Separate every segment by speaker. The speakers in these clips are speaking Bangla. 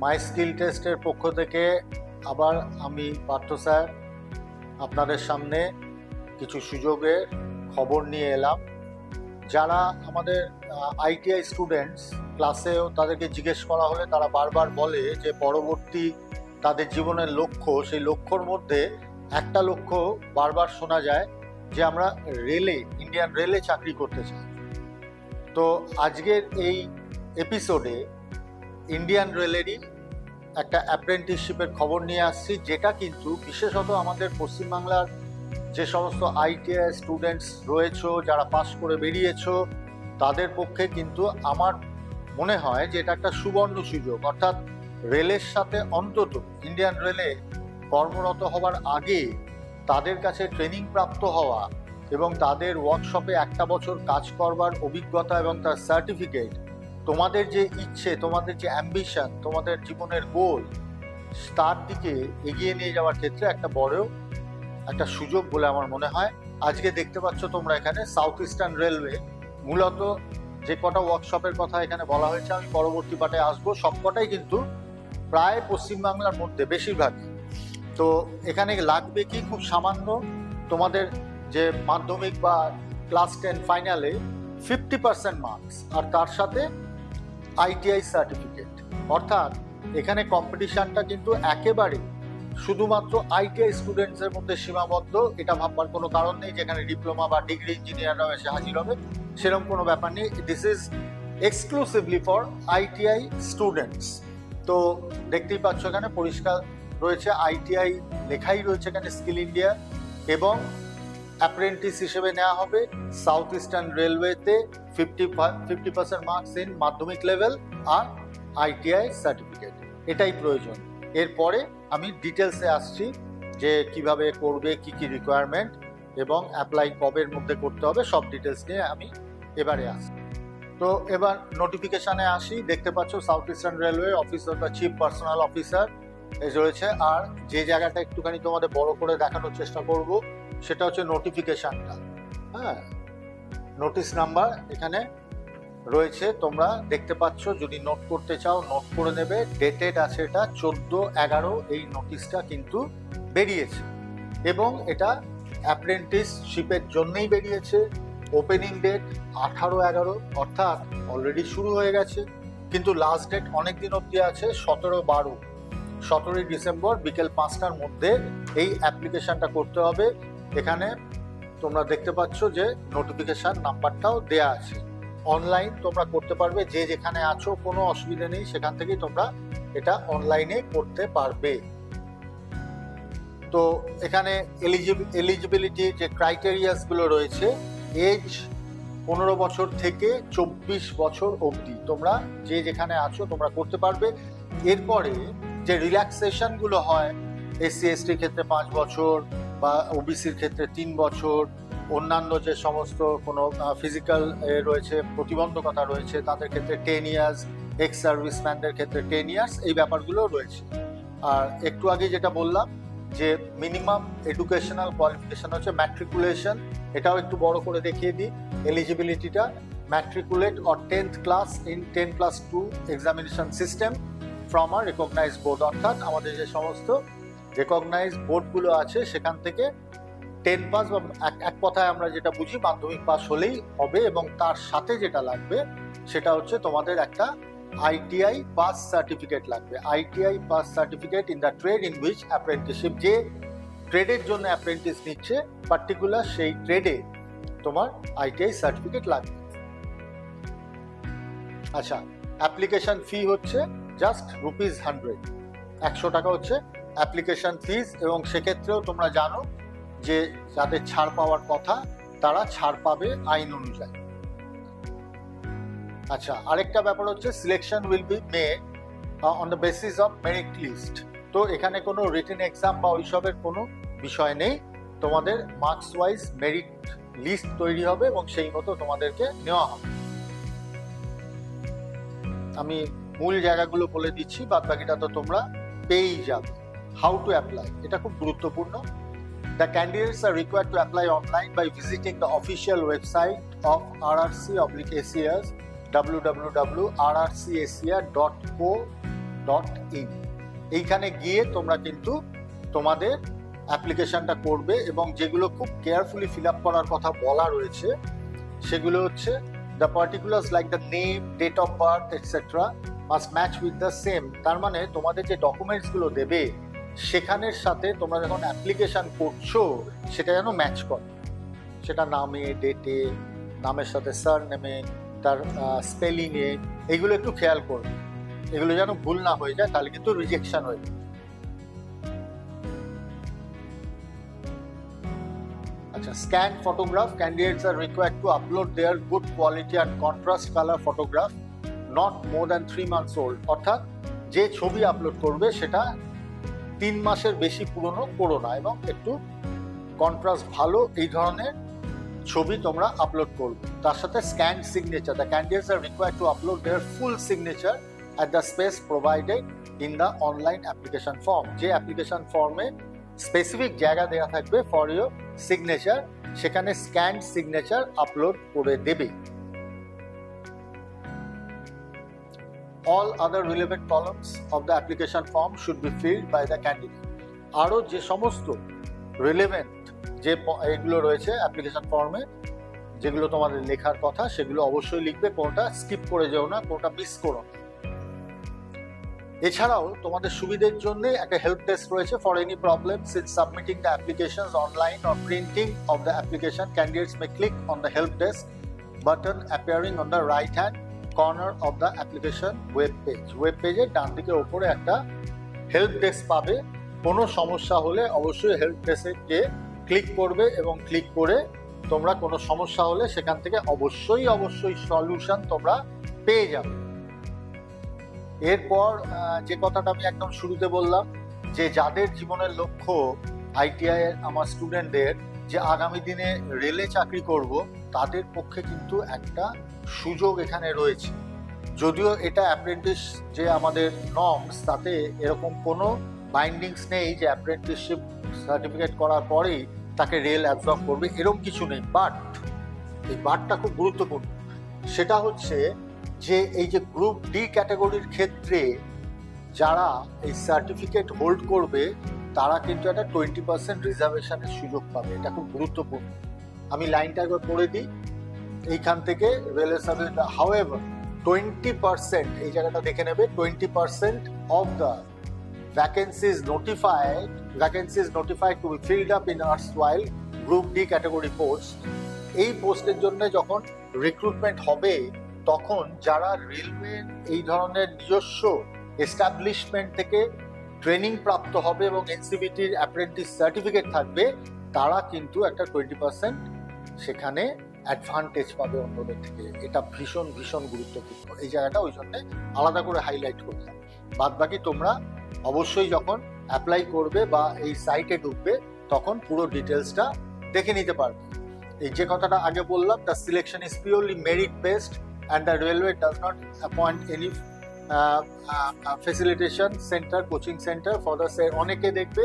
Speaker 1: মাই স্কিল টেস্টের পক্ষ থেকে আবার আমি পার্থ স্যার আপনাদের সামনে কিছু সুযোগের খবর নিয়ে এলাম। যারা আমাদের আইটিআই স্টুডেন্টস, ক্লাসেও তাদেরকে জিজ্ঞেস করা হলে তারা বারবার বলে যে পরবর্তী তাদের জীবনের লক্ষ্য, সেই লক্ষ্যর মধ্যে একটা লক্ষ্য বারবার শোনা যায় যে আমরা রেলে, ইন্ডিয়ান রেলে চাকরি করতে চাই। তো আজকের এই এপিসোডে ইন্ডিয়ান রেলেরই একটা অ্যাপ্রেন্টিসশিপের খবর নিয়ে আসছি, যেটা কিন্তু বিশেষত আমাদের পশ্চিমবাংলার যে সমস্ত আইটিআই স্টুডেন্টস রয়েছে, যারা পাশ করে বেরিয়েছো, তাদের পক্ষে কিন্তু আমার মনে হয় যে এটা একটা সুবর্ণ সুযোগ। অর্থাৎ রেলের সাথে অন্তত ইন্ডিয়ান রেলে কর্মরত হওয়ার আগে তাদের কাছে ট্রেনিং প্রাপ্ত হওয়া এবং তাদের ওয়ার্কশপে একটা বছর কাজ করবার অভিজ্ঞতা এবং তার সার্টিফিকেট, তোমাদের যে ইচ্ছে, তোমাদের যে অ্যাম্বিশন, তোমাদের জীবনের গোল, তার দিকে এগিয়ে নিয়ে যাওয়ার ক্ষেত্রে একটা বড় একটা সুযোগ বলে আমার মনে হয়। আজকে দেখতে পাচ্ছ তোমরা এখানে সাউথ ইস্টার্ন রেলওয়ে, মূলত যে কটা ওয়ার্কশপের কথা এখানে বলা হয়েছে, আমি পরবর্তী পার্টে আসবো, সবকটাই কিন্তু প্রায় পশ্চিমবাংলার মধ্যে বেশিরভাগই। তো এখানে লাগবে কি, খুব সামান্য তোমাদের যে মাধ্যমিক বা ক্লাস 10 ফাইনালে 50% মার্কস, আর তার সাথে আইটিআই সার্টিফিকেট। অর্থাৎ এখানে কম্পিটিশনটা কিন্তু একেবারে শুধুমাত্র আইটিআই স্টুডেন্টসের মধ্যে সীমাবদ্ধ, এটা ভাববার কোনো কারণ নেই যেখানে ডিপ্লোমা বা ডিগ্রি ইঞ্জিনিয়াররাও এসে হাজির হবে, সেরকম কোনো ব্যাপার নেই। This is exclusively for ITI students. তো দেখতেই পাচ্ছ এখানে পরিষ্কার রয়েছে আইটিআই লেখাই রয়েছে এখানে, স্কিল ইন্ডিয়া, এবং অ্যাপ্রেন্টিস হিসেবে নেওয়া হবে সাউথ ইস্টার্ন রেলওয়েতে 50% মার্কস ইন মাধ্যমিক লেভেল আর আইটিআই সার্টিফিকেট, এটাই প্রয়োজন। এরপরে আমি ডিটেলসে আসছি যে কিভাবে করবে, কি কি রিকোয়ারমেন্ট এবং অ্যাপ্লাই কবের মধ্যে করতে হবে, সব ডিটেলস নিয়ে আমি এবারে আসি। তো এবার নোটিফিকেশানে আসি। দেখতে পাচ্ছ সাউথ ইস্টার্ন রেলওয়ে অফিসার বা চিফ পার্সোনাল অফিসার রয়েছে। আর যে জায়গাটা একটুখানি তোমাদের বড় করে দেখানোর চেষ্টা করব সেটা হচ্ছে নোটিফিকেশানটা। হ্যাঁ, নোটিশ নাম্বার এখানে রয়েছে, তোমরা দেখতে পাচ্ছ। যদি নোট করতে চাও নোট করে নেবে। ডেটেড আছে এটা 14/11 এই নোটিশটা কিন্তু বেরিয়েছে, এবং এটা অ্যাপ্রেন্টিসশিপের জন্যই বেরিয়েছে। ওপেনিং ডেট 18/11, অর্থাৎ অলরেডি শুরু হয়ে গেছে, কিন্তু লাস্ট ডেট অনেক দিন অবধি আছে, 17/12, 17ই ডিসেম্বর বিকেল 5টার মধ্যে এই অ্যাপ্লিকেশনটা করতে হবে। এখানে তোমরা দেখতে পাচ্ছ যে নোটিফিকেশন নাম্বারটাও দেয়া আছে। অনলাইন তোমরা করতে পারবে, যে যেখানে আছো কোনো অসুবিধা নেই, সেখান থেকেই তোমরা এটা অনলাইনে করতে পারবে। তো এখানে এলিজিবিলিটি যে ক্রাইটেরিয়াস গুলো রয়েছে, এজ 15 বছর থেকে 24 বছর অবধি তোমরা যে যেখানে আছো তোমরা করতে পারবে। এরপরে যে রিল্যাক্সেশন গুলো হয়, এসসি এসটির ক্ষেত্রে 5 বছর বা ওবিসির ক্ষেত্রে 3 বছর, অন্যান্য যে সমস্ত কোনো ফিজিক্যাল রয়েছে, প্রতিবন্ধকতা রয়েছে, তাদের ক্ষেত্রে 10 ইয়ার্স, এক্স সার্ভিসম্যানদের ক্ষেত্রে 10 ইয়ার্স, এই ব্যাপারগুলো রয়েছে। আর একটু আগে যেটা বললাম যে মিনিমাম এডুকেশনাল কোয়ালিফিকেশন হচ্ছে ম্যাট্রিকুলেশন, এটাও একটু বড় করে দেখিয়ে দিই। এলিজিবিলিটিটা matriculate or 10th class in 10+2 examination system from a recognised board, অর্থাৎ আমাদের যে সমস্ত রেকগনাইজড বোর্ডগুলো আছে সেখান থেকে 10 পাস বা এক কথায় আমরা যেটা বুঝি মাধ্যমিক পাস হলেই হবে। এবং তার সাথে যেটা লাগবে সেটা হচ্ছে তোমাদের একটা আইটিআই পাস সার্টিফিকেট লাগবে। ITI pass certificate in the trade in which apprenticeship, যে ট্রেডের জন্য অ্যাপ্রেন্টিস নিচ্ছে পার্টিকুলার সেই ট্রেডে তোমার আইটিআই সার্টিফিকেট লাগবে। আচ্ছা, অ্যাপ্লিকেশন ফি হচ্ছে জাস্ট ₹100, 100 টাকা হচ্ছে অ্যাপ্লিকেশন ফিস, এবং সেক্ষেত্রেও তোমরা জানো যে যাদের ছাড় পাওয়ার কথা তারা ছাড় পাবে আইন অনুযায়ী। আচ্ছা, আরেকটা ব্যাপার হচ্ছে selection will be made on the basis of merit list. তো এখানে কোনো রিটেন এক্সাম বা ওইসবের কোনো বিষয় নেই, তোমাদের মার্কস ওয়াইজ মেরিট লিস্ট তৈরি হবে এবং সেই মতো তোমাদেরকে নেওয়া হবে। আমি মূল জায়গাগুলো বলে দিচ্ছি, বাদ বাকিটা তো তোমরা পেয়েই যাবে। হাউ টু অ্যাপ্লাই, এটা খুব গুরুত্বপূর্ণ। The candidates are required to apply online by visiting the official website of RRC/ACS, www.rrcasia.co এইখানে গিয়ে তোমরা কিন্তু তোমাদের অ্যাপ্লিকেশনটা করবে, এবং যেগুলো খুব কেয়ারফুলি ফিল আপ করার কথা বলা রয়েছে সেগুলো হচ্ছে the particulars like the name, date of birth etcetera must match with the same. তার মানে তোমাদের যে ডকুমেন্টসগুলো দেবে সেখানের সাথে তোমরা যখন অ্যাপ্লিকেশন করছো সেটা যেন ম্যাচ করে, সেটা নামে, ডেটে, নামের সাথে সারনেমে, তার স্পেলিংয়ে, এইগুলো একটু খেয়াল করবে, এগুলো যেন ভুল না হয়ে যায়, তাহলে কিন্তু রিজেকশন হয়ে যায়। আচ্ছা, scan photograph, candidates are required to upload their good quality and contrast colour photograph not more than 3 months old. অর্থাৎ যে ছবি আপলোড করবে সেটা 3 মাসের বেশি পুরনো করো না, এবং একটু কন্ট্রাস্ট ভালো এই ধরনের ছবি তোমরা আপলোড করবে। তার সাথে scan signature, the candidates are required to upload their full signature at the space provided in the online application form. যে অ্যাপ্লিকেশন ফর্মে স্পেসিফিক জায়গা দেওয়া থাকবে ফর ইউর সিগনেচার, সেখানে স্ক্যান সিগনেচার আপলোড করে দেবে। All other relevant columns of the application form should be filled by the candidate. আরও যে সমস্ত রিলেভেন্ট যে এগুলো রয়েছে অ্যাপ্লিকেশন ফর্মে, যেগুলো তোমাদের লেখার কথা সেগুলো অবশ্যই লিখবে, কোনটা স্কিপ করে যেও না, কোনটা মিস করো না। এছাড়াও তোমাদের সুবিধের জন্য একটা হেল্প ডেস্ক রয়েছে। For any problem since submitting the applications online or printing of the application, candidates may click on the help desk button appearing on the right hand corner of the application web page. Web পেজের ডান দিকের উপরে একটা হেল্প ডেস্ক পাবে। কোনো সমস্যা হলে অবশ্যই হেল্প ডেস্কে ক্লিক করবে, এবং ক্লিক করে তোমরা কোনো সমস্যা হলে সেখান থেকে অবশ্যই সলিউশন তোমরা পেয়ে যাবে। এরপর যে কথাটা আমি একদম শুরুতে বললাম, যে যাদের জীবনের লক্ষ্য আইটিআই এর আমার স্টুডেন্টদের যে আগামী দিনে রেলে চাকরি করব, তাদের পক্ষে কিন্তু একটা সুযোগ এখানে রয়েছে। যদিও এটা অ্যাপ্রেন্টিস যে আমাদের নর্মস, তাতে এরকম কোনো বাইন্ডিংস নেই যে অ্যাপ্রেন্টিসশিপ সার্টিফিকেট করার পরেই তাকে রেল অ্যাবজর্ব করবে, এরকম কিছু নেই। বাট এই বাটটা খুব গুরুত্বপূর্ণ, সেটা হচ্ছে যে এই যে গ্রুপ ডি ক্যাটাগরির ক্ষেত্রে যারা এই সার্টিফিকেট হোল্ড করবে তারা কিন্তু একটা 20% রিজার্ভেশনের সুযোগ পাবে। এটা খুব গুরুত্বপূর্ণ। আমি লাইনটা একবার পড়ে দিই এইখান থেকে, রেলের সার্ভিস হাউএভার 20%, এই জায়গাটা দেখে নেবে, 20% of the vacancies notified to be filled up in erstwhile group D category post। এই পোস্টের জন্য যখন রিক্রুটমেন্ট হবে তখন যারা রেলওয়ে এই ধরনের নিজস্ব এস্টাবলিশমেন্ট থেকে ট্রেনিং প্রাপ্ত হবে এবং এনসিবিটির অ্যাপ্রেন্টিস সার্টিফিকেট থাকবে, তারা কিন্তু একটা 20% সেখানে অ্যাডভান্টেজ পাবে অন্যদের থেকে। এটা ভীষণ গুরুত্বপূর্ণ। এই জায়গাটা ওই জন্য আলাদা করে হাইলাইট করলাম। বাদ বাকি তোমরা অবশ্যই যখন অ্যাপ্লাই করবে বা এই সাইটে ঢুকবে তখন পুরো ডিটেলসটা দেখে নিতে পারবে। এই যে কথাটা আগে বললাম, the selection is purely merit based and the railway does not appoint any facilitation centre, coaching centre for the সে। অনেকে দেখবে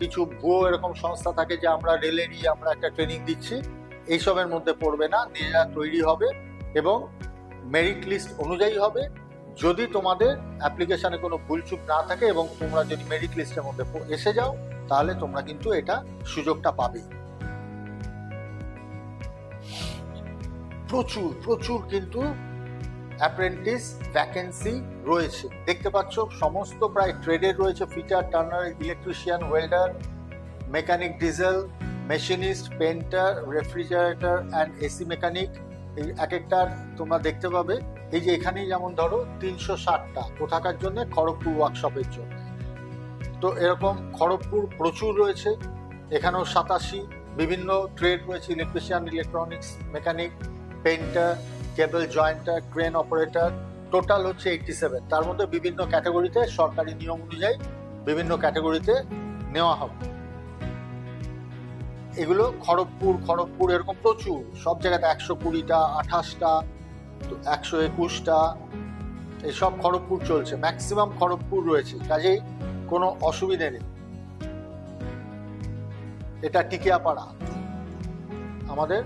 Speaker 1: কিছু ভুয়ো এরকম সংস্থা থাকে যে আমরা রেলেরই আমরা একটা ট্রেনিং দিচ্ছি, এইসবের মধ্যে পড়বে না। নিজেরা তৈরি হবে এবং মেরিট লিস্ট অনুযায়ী হবে। যদি তোমাদের অ্যাপ্লিকেশনে কোনো ভুলচুক না থাকে এবং তোমরা যদি মেরিট লিস্টের মধ্যে এসে যাও, তাহলে তোমরা কিন্তু এটা সুযোগটা পাবে। প্রচুর কিন্তু অ্যাপ্রেন্টিস ভ্যাকেন্সি রয়েছে। দেখতে পাচ্ছ সমস্ত প্রায় ট্রেডের রয়েছে, fitter, turner, electrician, welder, mechanic, diesel, machinist, painter, refrigerator and AC mechanic. এই এক একটার তোমরা দেখতে পাবে। এই যে এখানেই যেমন ধরো 360টা কোথাকার জন্য, খড়গপুর ওয়ার্কশপের জন্য। তো এরকম খড়গপুর প্রচুর রয়েছে, এখানেও 87 বিভিন্ন ট্রেড রয়েছে, ইলেকট্রিশিয়ান, ইলেকট্রনিক্স, মেকানিক, পেন্টার, কেবল জয়েন্টার, ক্রেন অপারেটর। টোটাল হচ্ছে 87। তার মধ্যে বিভিন্ন ক্যাটাগরিতে সরকারি নিয়ম অনুযায়ী বিভিন্ন ক্যাটাগরিতে নেওয়া হবে। এগুলো খড়গপুর এরকম প্রচুর, সব জায়গাতে 120টা, 28টা, 121টা, এসব খড়গপুর চলছে। ম্যাক্সিমাম খড়গপুর রয়েছে, কাজেই কোনো অসুবিধে নেই। এটা টিকিয়াপাড়া, আমাদের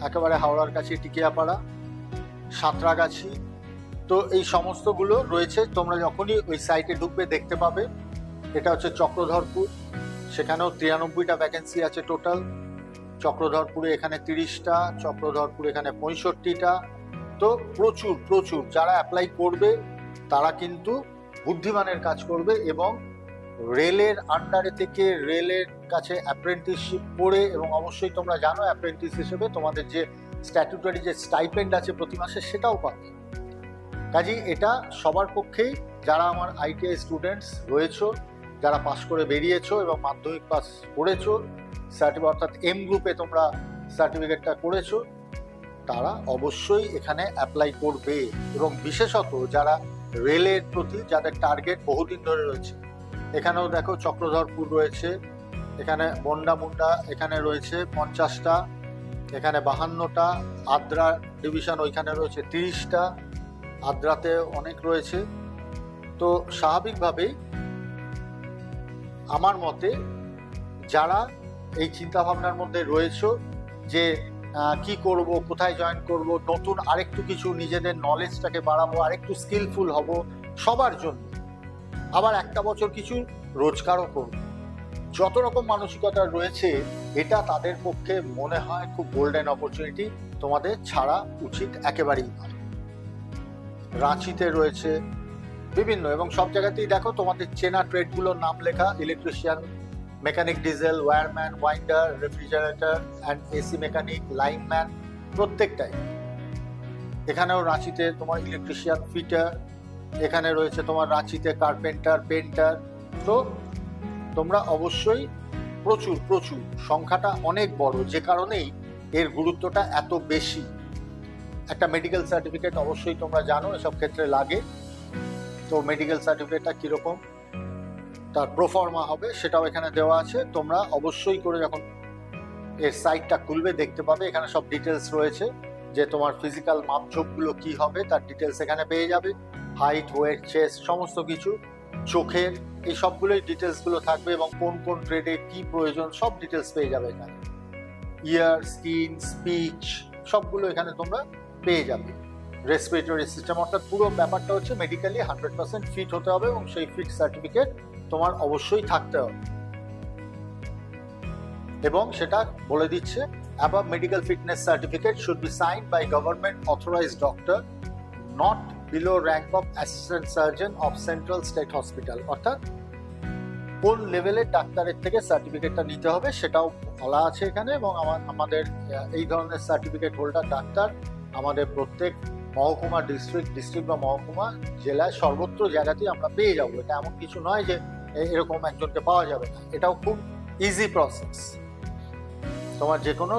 Speaker 1: একেবারে হাওড়ার কাছে টিকিয়াপাড়া, সাঁতরাগাছি। তো এই সমস্তগুলো রয়েছে, তোমরা যখনই ওই সাইটে ঢুকবে দেখতে পাবে। এটা হচ্ছে চক্রধরপুর, সেখানেও 93টা ভ্যাকেন্সি আছে টোটাল। চক্রধরপুরে এখানে 30টা, চক্রধরপুর এখানে 65টা। তো প্রচুর প্রচুর যারা অ্যাপ্লাই করবে তারা কিন্তু বুদ্ধিমানের কাজ করবে এবং রেলের আন্ডারে থেকে রেলের কাছে অ্যাপ্রেন্টিসশিপ করে, এবং অবশ্যই তোমরা জানো অ্যাপ্রেন্টিস হিসেবে তোমাদের যে স্ট্যাটুটারি যে স্টাইপেন্ড আছে প্রতি মাসে সেটাও পাবে। কাজেই এটা সবার পক্ষেই, যারা আমার আইটিআই স্টুডেন্টস রয়েছো, যারা পাস করে বেরিয়েছো এবং মাধ্যমিক পাস করেছো, সার্টিফিকেট অর্থাৎ এম গ্রুপে তোমরা সার্টিফিকেটটা করেছো, তারা অবশ্যই এখানে অ্যাপ্লাই করবে। এবং বিশেষত যারা রেলের প্রতি যাদের টার্গেট বহুদিন ধরে রয়েছে, এখানেও দেখো চক্রধরপুর রয়েছে, এখানে মুন্ডা এখানে রয়েছে 50টা, এখানে 52টা, আদ্রা ডিভিশন ওইখানে রয়েছে 30টা, আদ্রাতে অনেক রয়েছে। তো স্বাভাবিকভাবেই আমার মতে যারা এই চিন্তা ভাবনার মধ্যে রয়েছে যে কি করব, কোথায় জয়েন করব, নতুন আরেকটু কিছু নিজেদের নলেজটাকে বাড়াবো, আরেকটু স্কিলফুল হব সবার জন্য, আবার একটা বছর কিছু রোজগারও করব, যত রকম মানসিকতা রয়েছে, এটা তাদের পক্ষে মনে হয় খুব গোল্ডেন অপরচুনিটি, তোমাদের ছাড়া উচিত একেবারেই নয়। রাঁচিতে রয়েছে বিভিন্ন, এবং সব জায়গাতেই দেখো তোমাদের চেনা ট্রেডগুলোর নাম লেখা, electrician, mechanic diesel, wireman, winder, refrigerator and AC mechanic, lineman, প্রত্যেকটাই। এখানেও রাঁচিতে তোমার ইলেকট্রিশিয়ান, ফিটার, এখানে রয়েছে তোমার রাঁচিতে কার্পেন্টার, পেন্টার। তো তোমরা অবশ্যই প্রচুর প্রচুর, সংখ্যাটা অনেক বড়, যে কারণেই এর গুরুত্বটা এত বেশি। একটা মেডিকেল সার্টিফিকেট অবশ্যই তোমরা জানো এসব ক্ষেত্রে লাগে। তো মেডিকেল সার্টিফিকেটটা কীরকম তার প্রোফর্মা হবে সেটাও এখানে দেওয়া আছে। তোমরা অবশ্যই করে যখন এর সাইটটা খুলবে দেখতে পাবে এখানে সব ডিটেলস রয়েছে, যে তোমার ফিজিক্যাল মাপঝোপগুলো কি হবে তার ডিটেলস এখানে পেয়ে যাবে, হাইট, ওয়েট, চেস্ট, সমস্ত কিছু, চোখের, এই সবগুলোই ডিটেলসগুলো থাকবে, এবং কোন কোন ট্রেডে কি প্রয়োজন সব ডিটেলস পেয়ে যাবে এখানে। ইয়ার, স্কিন, স্পিচ সবগুলো এখানে তোমরা পেয়ে যাবে। রেসপিরেটরি সিস্টেম, অর্থাৎ পুরো ব্যাপারটা হচ্ছে মেডিকেলি 100% ফিট হতে হবে, এবং সেই ফিট সার্টিফিকেট তোমার অবশ্যই থাকতে হবে। এবং সেটা বলে দিচ্ছে, above medical fitness certificate should be signed by government authorized doctor not below rank of assistant surgeon of central state hospital। অর্থাৎ কোন লেভেলের ডাক্তারের থেকে সার্টিফিকেটটা নিতে হবে সেটাও বলা আছে এখানে। এবং আমাদের এই ধরনের সার্টিফিকেট হোল্ডার ডাক্তার আমাদের প্রত্যেক মহকুমা, ডিস্ট্রিক্ট বা মহকুমা, জেলায় সর্বত্র জায়গাতেই আমরা পেয়ে যাবো। এটা এমন কিছু নয় যে এরকম একজনকে পাওয়া যাবে না, এটাও খুব ইজি প্রসেস। তোমার যে কোনো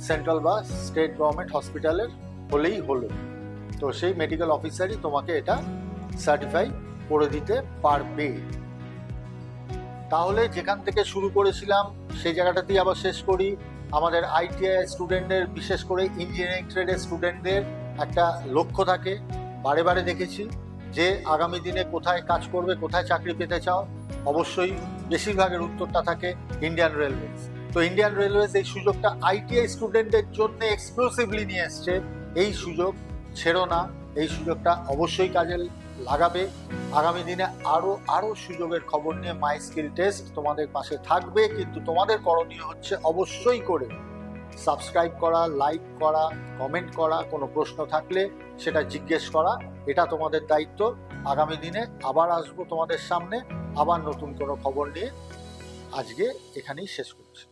Speaker 1: সেন্ট্রাল বা স্টেট গভর্নমেন্ট হসপিটালের হলেই হলো, তো সেই মেডিকেল অফিসারই তোমাকে এটা সার্টিফাই করে দিতে পারবে। তাহলে যেখান থেকে শুরু করেছিলাম সেই জায়গাটাতেই আবার শেষ করি। আমাদের আইটিআই স্টুডেন্টদের, বিশেষ করে ইঞ্জিনিয়ারিং ট্রেডের স্টুডেন্টদের একটা লক্ষ্য থাকে, বারে বারে দেখেছি, যে আগামী দিনে কোথায় কাজ করবে, কোথায় চাকরি পেতে চাও। অবশ্যই বেশিরভাগের উত্তরটা থাকে ইন্ডিয়ান রেলওয়েজ। তো ইন্ডিয়ান রেলওয়েজ এই সুযোগটা আইটিআই স্টুডেন্টদের জন্য এক্সক্লুসিভলি নিয়ে এসছে। এই সুযোগ ছেড়ো না, এই সুযোগটা অবশ্যই কাজে লাগাবে। আগামী দিনে আরো সুযোগের খবর নিয়ে মাই স্কিল টেস্ট তোমাদের পাশে থাকবে, কিন্তু তোমাদের করণীয় হচ্ছে অবশ্যই করে সাবস্ক্রাইব করা, লাইক করা, কমেন্ট করা, কোনো প্রশ্ন থাকলে সেটা জিজ্ঞেস করা, এটা তোমাদের দায়িত্ব। আগামী দিনে আবার আসবো তোমাদের সামনে, আবার নতুন কোনো খবর নিয়ে। আজকে এখানেই শেষ করছি।